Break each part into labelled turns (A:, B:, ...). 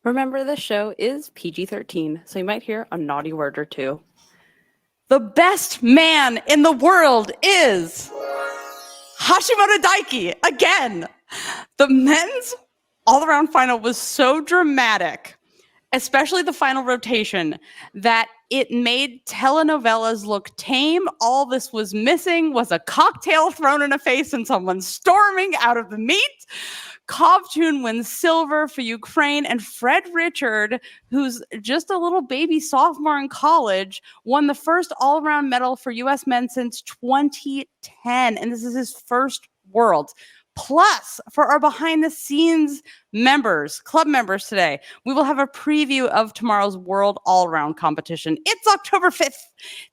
A: Remember, this show is PG-13, so you might hear a naughty word or two. The best man in the world is Hashimoto Daiki again. The men's all-around final was so dramatic, especially the final rotation, that it made telenovelas look tame. All this was missing was a cocktail thrown in a face and someone storming out of the meet. Kovtun wins silver for Ukraine, and Fred Richard, who's just a little baby sophomore in college, won the first all-around medal for U.S. men since 2010, and this is his first Worlds. Plus, for our behind-the-scenes members, club members today, we will have a preview of tomorrow's World All-Around competition. It's October 5th.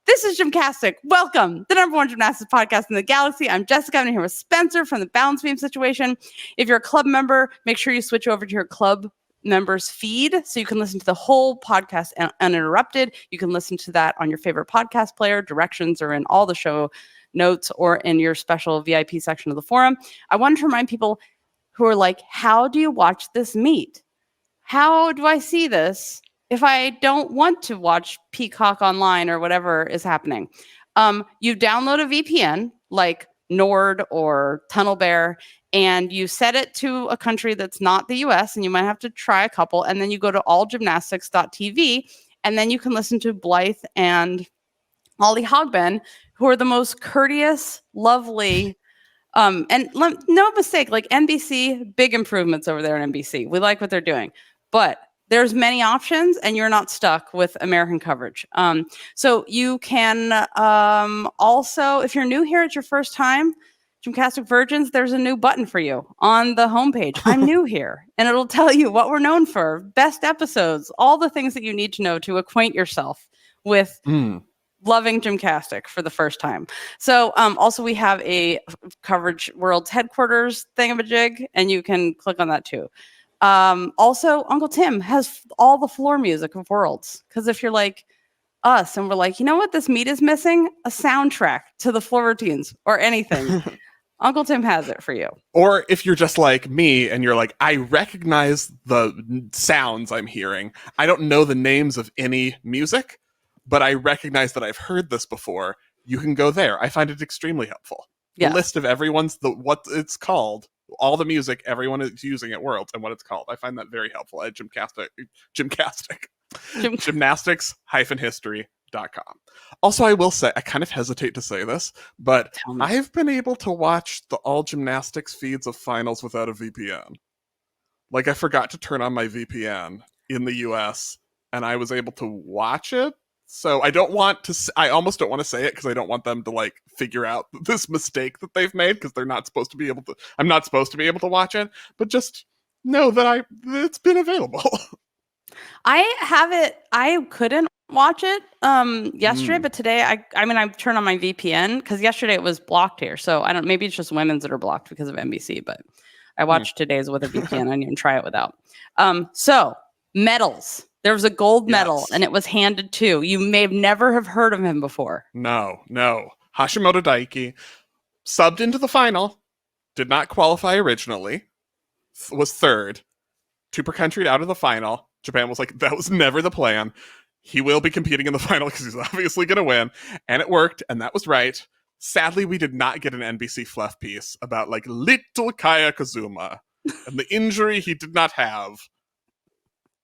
A: This is GymCastic. Welcome, the #1 gymnastics podcast in the galaxy. I'm Jessica. I'm here with Spencer from the Balance Beam Situation. If you're a club member, make sure you switch over to your club members feed so you can listen to the whole podcast uninterrupted. You can listen to that on your favorite podcast player. Directions are in all the show notes or in your special VIP section of the forum. I wanted to remind people who are like, how do you watch this meet? How do I see this if I don't want to watch Peacock Online or whatever is happening? You download a VPN like Nord or TunnelBear, and you set it to a country that's not the US, and you might have to try a couple, and then you go to allgymnastics.tv, and then you can listen to Blythe and Ollie Hogben, who are the most courteous, lovely, and no mistake, like NBC, big improvements over there in NBC. We like what they're doing, but there's many options and you're not stuck with American coverage. So you can also, if you're new here, it's your first time, GymCastic Virgins, there's a new button for you on the homepage. I'm new here, and it'll tell you what we're known for, best episodes, all the things that you need to know to acquaint yourself with loving GymCastic for the first time. So also we have a coverage world's headquarters thingamajig, and you can click on that too. Also, Uncle Tim has all the floor music of Worlds, because if you're like us and we're like, you know what this meet is missing? A soundtrack to the floor routines or anything. Uncle Tim has it for you.
B: Or if you're just like me and you're like, I recognize the sounds I'm hearing. I don't know the names of any music, but I recognize that I've heard this before. You can go there. I find it extremely helpful.
A: Yes.
B: The list of what it's called, all the music everyone is using at Worlds and what it's called. I find that very helpful at gymnastics-history.com. Also, I will say, I kind of hesitate to say this, but I've been able to watch the all gymnastics feeds of finals without a VPN. Like, I forgot to turn on my VPN in the US, and I was able to watch it. So I almost don't want to say it because I don't want them to like figure out this mistake that they've made, because I'm not supposed to be able to watch it, but just know that it's been available.
A: I couldn't watch it yesterday, but today I turned on my VPN because yesterday it was blocked here. So maybe it's just women's that are blocked because of NBC, but I watched today's with a VPN. I didn't try it without. So medals. There was a gold medal, and it was handed to. You may never have heard of him before.
B: No. Hashimoto Daiki subbed into the final, did not qualify originally, was third, 2 per country out of the final. Japan was like, that was never the plan. He will be competing in the final because he's obviously going to win. And it worked, and that was right. Sadly, we did not get an NBC fluff piece about like little Kaya Kazuma and the injury he did not have.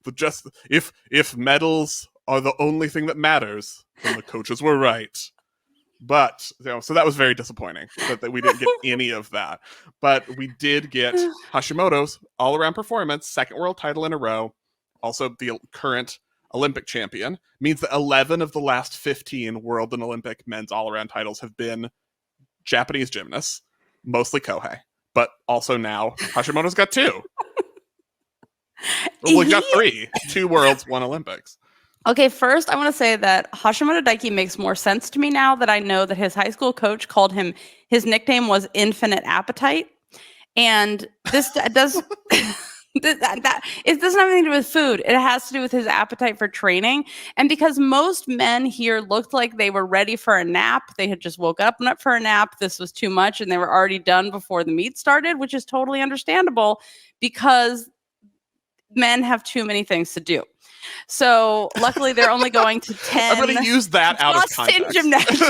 B: But just if medals are the only thing that matters, then the coaches were right. But so that was very disappointing that we didn't get any of that. But we did get Hashimoto's all-around performance, second world title in a row. Also, the current Olympic champion. Means that 11 of the last 15 world and Olympic men's all-around titles have been Japanese gymnasts, mostly Kohei. But also now Hashimoto's got 2. Well, we got 3. 2 worlds, 1 Olympics.
A: Okay, first I want to say that Hashimoto Daiki makes more sense to me now that I know that his high school coach called him, his nickname was Infinite Appetite. And this does it doesn't have anything to do with food. It has to do with his appetite for training. And because most men here looked like they were ready for a nap, they had just woke up for a nap. This was too much, and they were already done before the meet started, which is totally understandable because men have too many things to do. So luckily, they're only going to 10.
B: I'm going to use that out of context.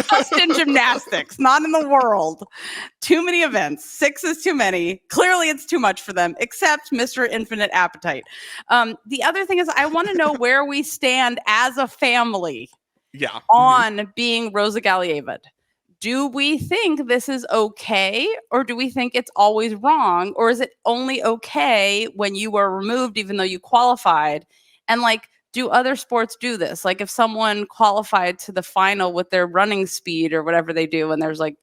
A: Just in gymnastics, not in the world. Too many events. 6 is too many. Clearly, it's too much for them, except Mr. Infinite Appetite. The other thing is I want to know where we stand as a family on being Rosa Galiyeva'd. Do we think this is okay, or do we think it's always wrong, or is it only okay when you were removed even though you qualified? And like, do other sports do this? Like if someone qualified to the final with their running speed or whatever they do, and there's like,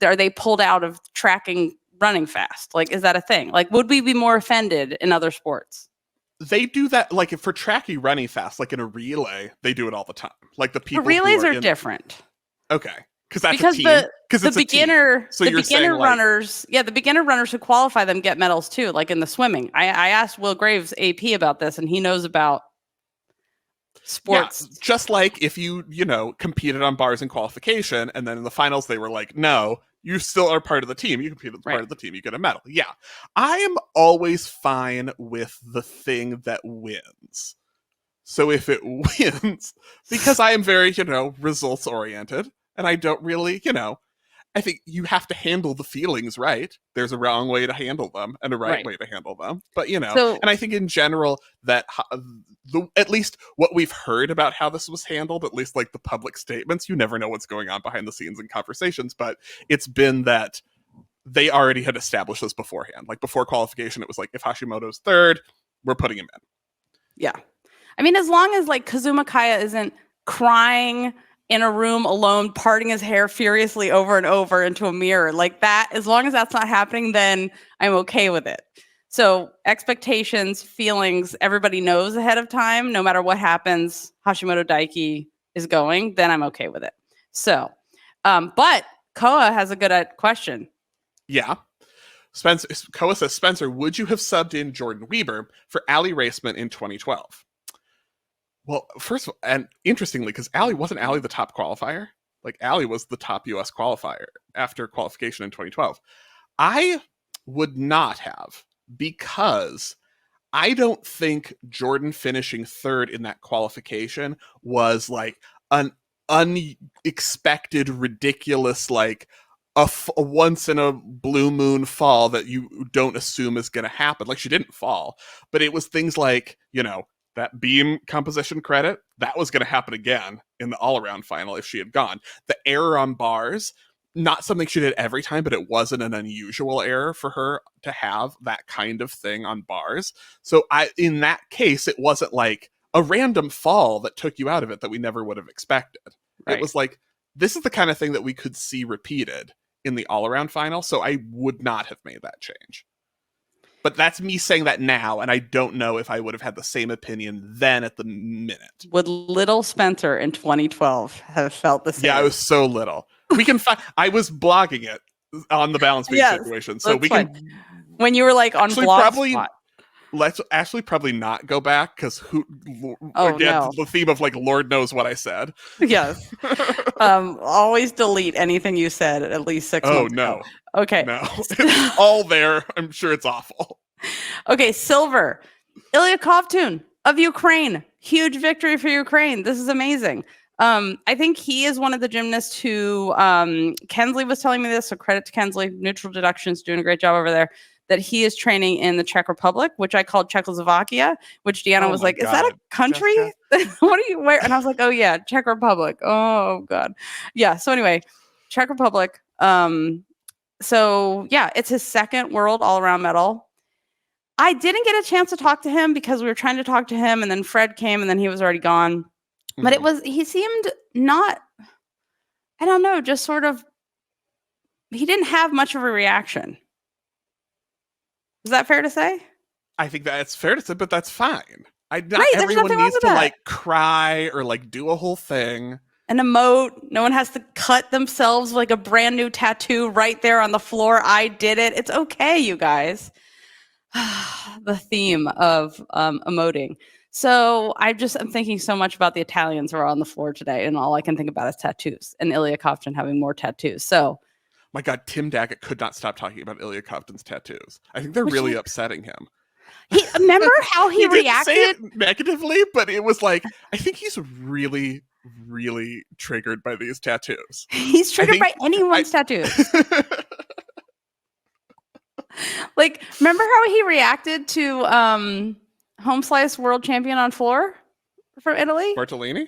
A: are they pulled out of tracking running fast? Like, is that a thing? Like, would we be more offended in other sports?
B: They do that, like if for tracking running fast, like in a relay, they do it all the time. Like the people.
A: The relays are different.
B: Okay. Because
A: the beginner runners,
B: like,
A: the beginner runners who qualify them get medals too, like in the swimming. I asked Will Graves AP about this, and he knows about sports.
B: Yeah, just like if you competed on bars in qualification, and then in the finals they were like, no, you still are part of the team. You competed as part of the team, you get a medal. Yeah, I am always fine with the thing that wins. So if it wins, because I am very results oriented. And I don't really, I think you have to handle the feelings right. There's a wrong way to handle them and a right way to handle them. But, and I think in general that at least what we've heard about how this was handled, at least like the public statements, you never know what's going on behind the scenes in conversations. But it's been that they already had established this beforehand. Like before qualification, it was like, if Hashimoto's third, we're putting him in.
A: Yeah. I mean, as long as like Kazuma Kaya isn't crying in a room alone, parting his hair furiously over and over into a mirror like that, as long as that's not happening, then I'm okay with it. So expectations, feelings, everybody knows ahead of time, no matter what happens, Hashimoto Daiki is going, then I'm okay with it. So, but Koa has a good question.
B: Yeah. Koa says, Spencer, would you have subbed in Jordan Weber for Ali Raceman in 2012? Well, first of all, and interestingly, because wasn't Ali the top qualifier? Like, Ali was the top US qualifier after qualification in 2012. I would not have, because I don't think Jordan finishing third in that qualification was like an unexpected, ridiculous, like a once in a blue moon fall that you don't assume is going to happen. Like, she didn't fall, but it was things like, that beam composition credit, that was going to happen again in the all-around final if she had gone. The error on bars, not something she did every time, but it wasn't an unusual error for her to have that kind of thing on bars. So in that case, it wasn't like a random fall that took you out of it that we never would have expected. Right. It was like, this is the kind of thing that we could see repeated in the all-around final, so I would not have made that change. But that's me saying that now, and I don't know if I would have had the same opinion then at the minute.
A: Would little Spencer in 2012 have felt the same?
B: Yeah, I was so little. We can find. I was blogging it on the balance beam situation, so we can.
A: When you were like on Blogspot.
B: Let's actually probably not go back, because the theme of like Lord knows what I said.
A: Yes. Always delete anything you said at least 6 months ago. Okay.
B: No. It's all there. I'm sure it's awful.
A: Okay, silver. Ilia Kovtun of Ukraine. Huge victory for Ukraine. This is amazing. I think he is one of the gymnasts who Kensley was telling me this, so credit to Kensley. Neutral Deductions doing a great job over there. That he is training in the Czech Republic, which I called Czechoslovakia, which Deanna was like, God. Is that a country? What are you, where? And I was like, oh yeah, Czech Republic. Oh God. Yeah. So anyway, Czech Republic. So yeah, it's his second world all-around medal. I didn't get a chance to talk to him because we were trying to talk to him, and then Fred came, and then he was already gone. But he seemed not, I don't know, just sort of, he didn't have much of a reaction. Is that fair to say?
B: I think that's fair to say, but that's fine. Not everyone needs to like cry or like do a whole thing.
A: An emote. No one has to cut themselves like a brand new tattoo right there on the floor. I did it. It's okay, you guys. The theme of emoting. So I'm thinking so much about the Italians who are on the floor today, and all I can think about is tattoos and Ilia Kovtun having more tattoos. So.
B: My God, Tim Daggett could not stop talking about Ilia Kovtun's tattoos. I think they're really upsetting him.
A: Remember how he
B: didn't
A: reacted?
B: say it negatively, but it was like, I think he's really, really triggered by these tattoos.
A: He's triggered by anyone's tattoos. Like, remember how he reacted to home slice world champion on floor from Italy?
B: Bartolini?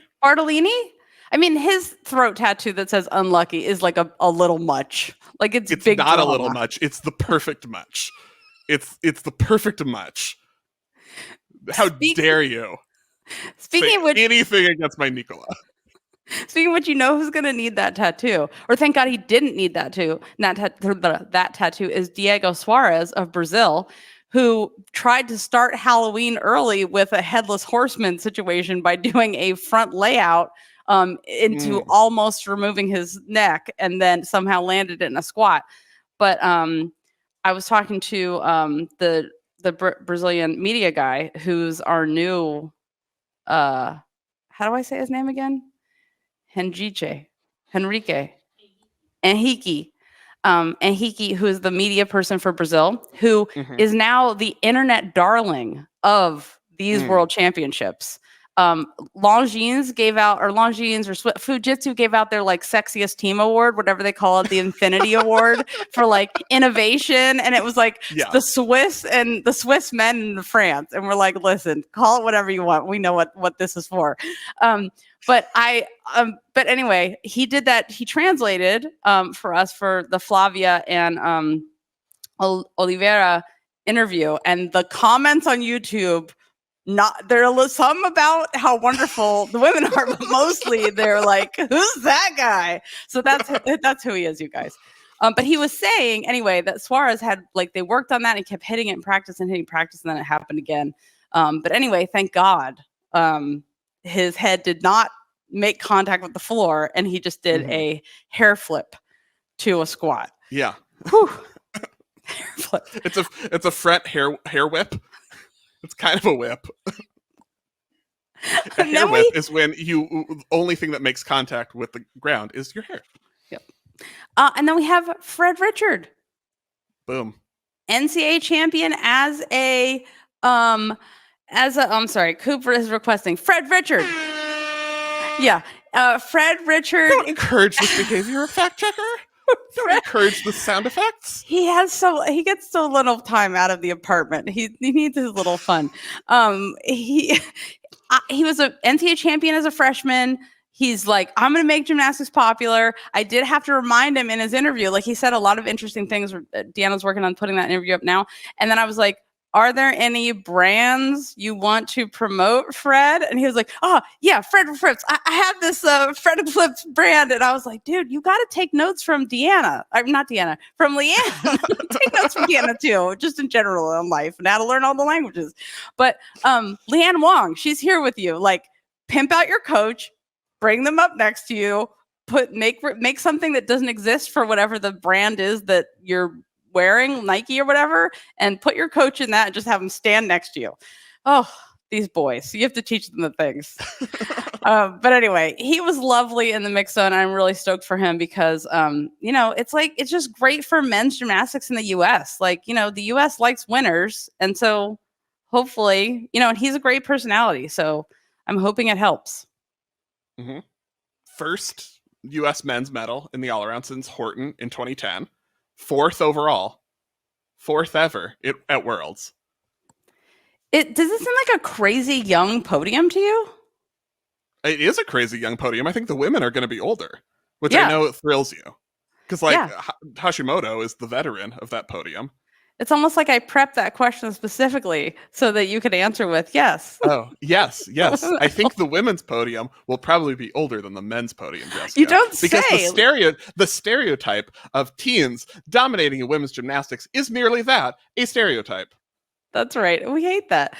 A: I mean, his throat tattoo that says unlucky is like a little much. Like it's big
B: not
A: drama.
B: a little much. It's the perfect much. It's the perfect much. How dare you?
A: Speaking of which,
B: anything against my Nicola.
A: Speaking of which, you know who's going to need that tattoo? Or thank God he didn't need that tattoo. That tattoo is Diego Suarez of Brazil, who tried to start Halloween early with a headless horseman situation by doing a front layout into almost removing his neck, and then somehow landed it in a squat. But I was talking to the Brazilian media guy, who's our new how do I say his name again? Henrique, who is the media person for Brazil, who is now the internet darling of these world championships. Longines or Fujitsu gave out their like sexiest team award, whatever they call it, the Infinity Award for like innovation. And it was like the Swiss men and the France. And we're like, listen, call it whatever you want. We know what this is for. But anyway, he did that. He translated for us for the Flavia and Oliveira interview, and the comments on YouTube. There are some about how wonderful the women are, but mostly they're like, "Who's that guy?" So that's who he is, you guys. But he was saying anyway that Suarez had they worked on that and he kept hitting it in practice, and then it happened again. But anyway, thank God. His head did not make contact with the floor, and he just did a hair flip to a squat.
B: Yeah.
A: Hair flip.
B: It's a front hair whip. It's kind of a whip. A hair whip is when the only thing that makes contact with the ground is your hair.
A: Yep. And then we have Fred Richard.
B: Boom.
A: NCAA champion I'm sorry, Cooper is requesting Fred Richard. Yeah. Fred Richard.
B: Don't encourage this behavior, fact checker. Don't encourage the sound effects.
A: He gets so little time out of the apartment. He needs his little fun. He was an NCAA champion as a freshman. He's like, I'm going to make gymnastics popular. I did have to remind him in his interview. Like, he said a lot of interesting things. Deanna's working on putting that interview up now. And then I was like, are there any brands you want to promote, Fred? And he was like, oh, yeah, Fred Flips. I have this Fred Flips brand. And I was like, dude, you got to take notes from Deanna. Not Deanna, from Leanne. Take notes from Deanna, too, just in general in life and how to learn all the languages. But Leanne Wong, she's here with you. Like, pimp out your coach, bring them up next to you, make something that doesn't exist for whatever the brand is that you're wearing, Nike or whatever, and put your coach in that and just have them stand next to you. Oh, these boys. You have to teach them the things. But anyway, he was lovely in the mix zone. I'm really stoked for him because, it's just great for men's gymnastics in the U.S. Like, the U.S. likes winners. And so hopefully, and he's a great personality. So I'm hoping it helps.
B: Mm-hmm. First U.S. men's medal in the all-around since Horton in 2010. Fourth overall. Fourth ever at Worlds.
A: Does it seem like a crazy young podium to you?
B: It is a crazy young podium. I think the women are going to be older, which I know thrills you. Because Hashimoto is the veteran of that podium.
A: It's almost like I prepped that question specifically so that you could answer with yes.
B: Oh, yes. I think the women's podium will probably be older than the men's podium, Jessica.
A: You don't say.
B: Because the stereotype of teens dominating in women's gymnastics is merely that, a stereotype.
A: That's right. We hate that.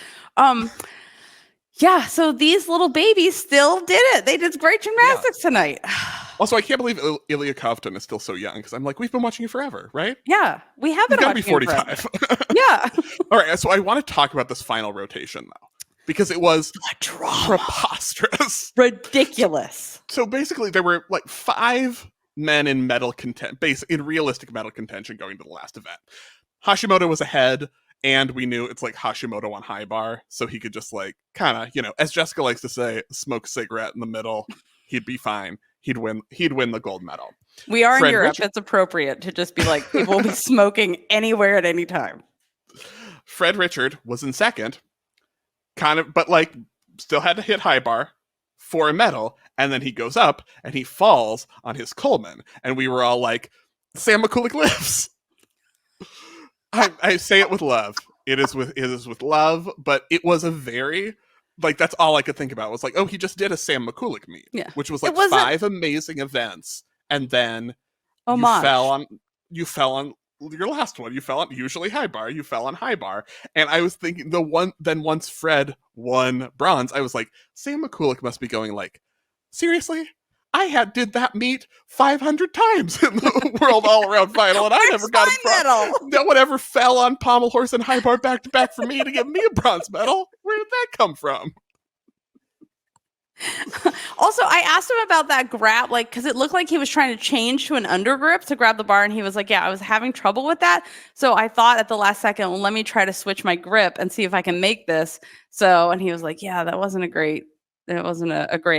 A: So these little babies still did it. They did great gymnastics tonight.
B: Also, I can't believe Ilia Kovtun is still so young because I'm like, we've been watching you forever, right?
A: Yeah, we have been watching you. He's got to be
B: 45.
A: Yeah.
B: All right, so I want to talk about this final rotation, though, because it was preposterous.
A: Ridiculous.
B: So basically, there were like 5 men in realistic medal contention going to the last event. Hashimoto was ahead, And we knew it's like Hashimoto on high bar, so he could just like kind of, as Jessica likes to say, smoke a cigarette in the middle. He'd be fine. He'd win the gold medal.
A: We are in
B: Fred
A: Europe.
B: Richard-
A: It's appropriate to just be like, people will be smoking anywhere at any time.
B: Fred Richard was in second, kind of, but like still had to hit high bar for a medal, and then he goes up and he falls on his Coleman, and we were all like, Sam McCulloch lives. I say it with love. It is with love, but it was a very like that's all I could think about was like, oh, he just did a Sam McCulloch meet, which was like 5 amazing events, and then you fell on your last one. You fell on usually high bar. You fell on high bar, and I was thinking once Fred won bronze, I was like, Sam McCulloch must be going like, seriously. I did that meet 500 times in the world all-around final, and I never got a medal. No one ever fell on pommel horse and high bar back-to-back for me to give me a bronze medal. Where did that come from?
A: Also, I asked him about that grab, like, because it looked like he was trying to change to an undergrip to grab the bar, and he was like, yeah, I was having trouble with that. So I thought at the last second, well, let me try to switch my grip and see if I can make this. So, and he was like, yeah, that wasn't a great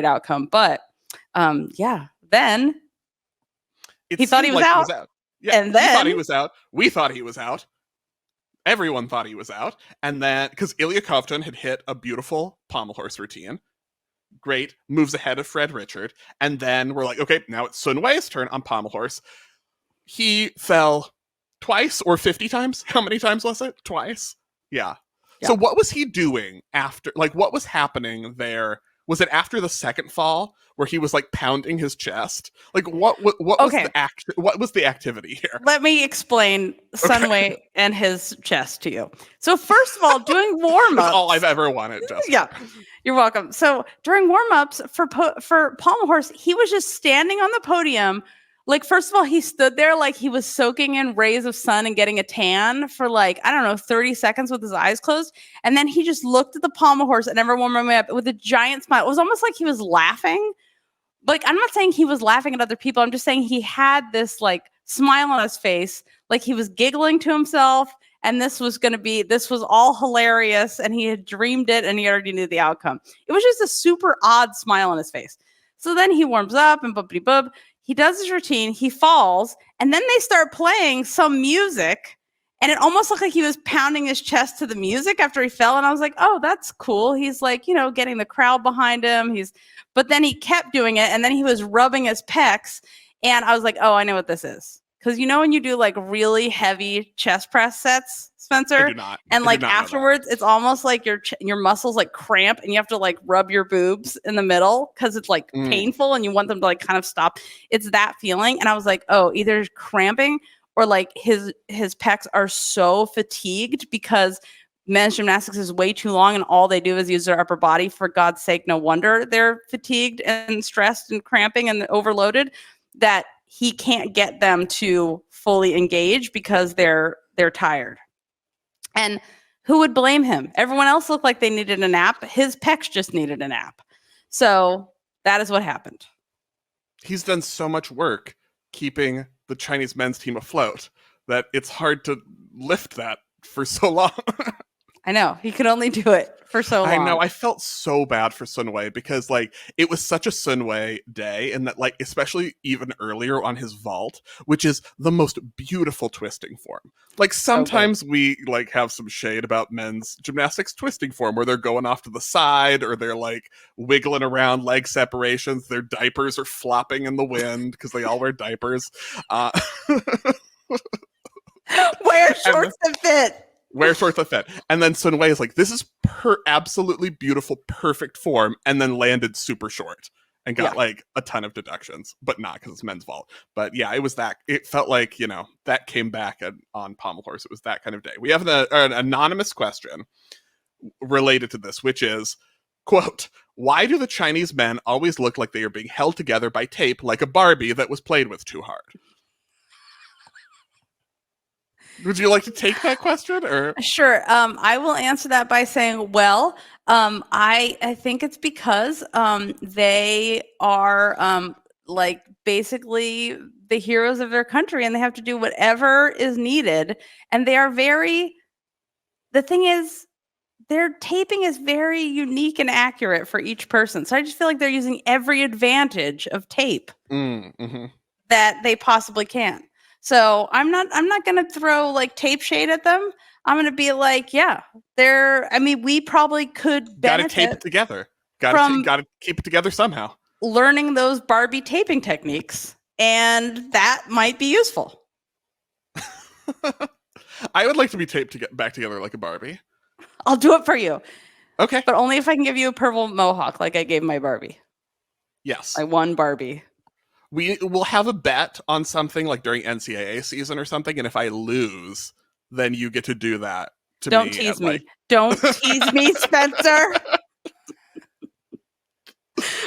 A: outcome. But then he thought he was out.
B: Yeah,
A: and then
B: he thought he was out. We thought he was out. Everyone thought he was out. And then, because Ilia Kovtun had hit a beautiful pommel horse routine, great, moves ahead of Fred Richard. And then we're like, okay, now it's Sun Wei's turn on pommel horse. He fell twice or 50 times. How many times was it? Twice? Yeah. So what was he doing after? Like, what was happening there? Was it after the second fall where he was like pounding his chest? Like what was the activity here?
A: Let me explain Sunway and his chest to you. So first of all, doing warm-ups.
B: That's all I've ever wanted, Jessica.
A: Yeah. You're welcome. So during warm-ups for pommel horse, he was just standing on the podium. Like, first of all, he stood there like he was soaking in rays of sun and getting a tan for like, I don't know, 30 seconds with his eyes closed. And then he just looked at the pommel horse and everyone warmed up with a giant smile. It was almost like he was laughing. Like, I'm not saying he was laughing at other people. I'm just saying he had this like smile on his face, like he was giggling to himself. And this was all hilarious. And he had dreamed it and he already knew the outcome. It was just a super odd smile on his face. So then he warms up and bubbly-bub. He does his routine, he falls, and then they start playing some music, and it almost looked like he was pounding his chest to the music after he fell, and I was like, oh, that's cool. He's like, getting the crowd behind him. But then he kept doing it, and then he was rubbing his pecs, and I was like, oh, I know what this is. Because when you do like really heavy chest press sets, Spencer,
B: I do not.
A: And like afterwards, it's almost like your muscles like cramp, and you have to like rub your boobs in the middle because it's like painful, and you want them to like kind of stop. It's that feeling, and I was like, oh, either cramping or like his pecs are so fatigued because men's gymnastics is way too long, and all they do is use their upper body. For God's sake, no wonder they're fatigued and stressed and cramping and overloaded. That he can't get them to fully engage because they're tired. And who would blame him? Everyone else looked like they needed a nap. His pecs just needed a nap. So that is what happened.
B: He's done so much work keeping the Chinese men's team afloat that it's hard to lift that for so long.
A: I know. He could only do it for so long.
B: I know. I felt so bad for Sun Wei because like it was such a Sun Wei day, and that like especially even earlier on his vault, which is the most beautiful twisting form. Like sometimes we like have some shade about men's gymnastics twisting form where they're going off to the side or they're like wiggling around leg separations. Their diapers are flopping in the wind because they all wear diapers.
A: Wear shorts that fit.
B: Wear shorts that fit. And then Sun Wei is like, this is absolutely beautiful, perfect form, and then landed super short and got like a ton of deductions, but not because it's men's vault. But yeah, it felt like, that came back on pommel horse. It was that kind of day. We have an anonymous question related to this, which is, quote, why do the Chinese men always look like they are being held together by tape like a Barbie that was played with too hard? Would you like to take that question, or? Sure.
A: I will answer that by saying, well, I think it's because they are like basically the heroes of their country, and they have to do whatever is needed, and they are very the thing is, their taping is very unique and accurate for each person. So I just feel like they're using every advantage of tape that they possibly can. So I'm not going to throw like tape shade at them. I'm going to be like, yeah, we probably could benefit.
B: Got to tape it together. Got to keep it together somehow.
A: Learning those Barbie taping techniques, and that might be useful.
B: I would like to be taped back together like a Barbie.
A: I'll do it for you.
B: Okay.
A: But only if I can give you a purple mohawk like I gave my Barbie.
B: Yes.
A: I won Barbie.
B: We will have a bet on something like during NCAA season or something, and if I lose, then you get to do that to
A: Don't
B: me.
A: Tease me. Don't tease me, Spencer.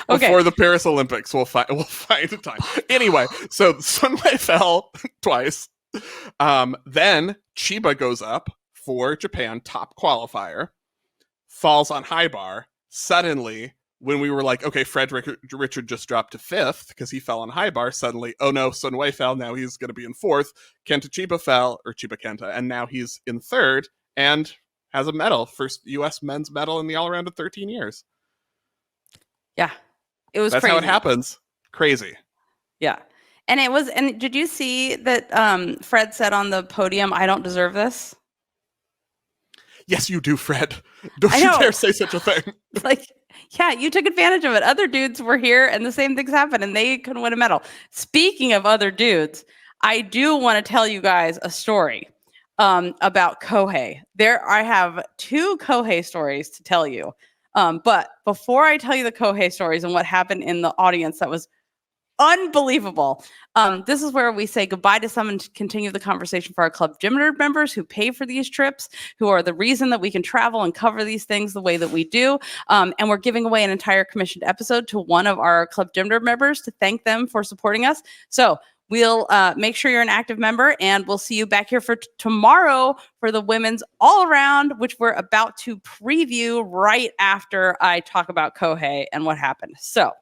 A: Okay.
B: Before the Paris Olympics, we'll find a time. Anyway, so Sunway fell twice. Then Chiba goes up for Japan, top qualifier, falls on high bar. Suddenly, when we were like, okay, Fred Richard just dropped to 5th because he fell on high bar. Suddenly, oh no, Sunway fell. Now he's going to be in 4th. Kenta Chiba fell, or Chiba Kenta, and now he's in 3rd and has a medal, first U.S. men's medal in the all-around in 13 years.
A: Yeah, it was.
B: That's
A: crazy.
B: how it happens. Crazy.
A: Yeah, and it was. And did you see that Fred said on the podium, "I don't deserve this"?
B: Yes, you do, Fred. Don't you dare say such a thing.
A: Like, yeah, you took advantage of it. Other dudes were here, and the same things happened, and they couldn't win a medal. Speaking of other dudes, I do want to tell you guys a story about Kohei. I have 2 Kohei stories to tell you. But before I tell you the Kohei stories and what happened in the audience that was unbelievable, this is where we say goodbye to some and continue the conversation for our Club Gym Nerd members who pay for these trips, who are the reason that we can travel and cover these things the way that we do. And we're giving away an entire commissioned episode to one of our Club Gym Nerd members to thank them for supporting us. So we'll make sure you're an active member, and we'll see you back here for tomorrow for the women's all around, which we're about to preview right after I talk about Kohei and what happened. So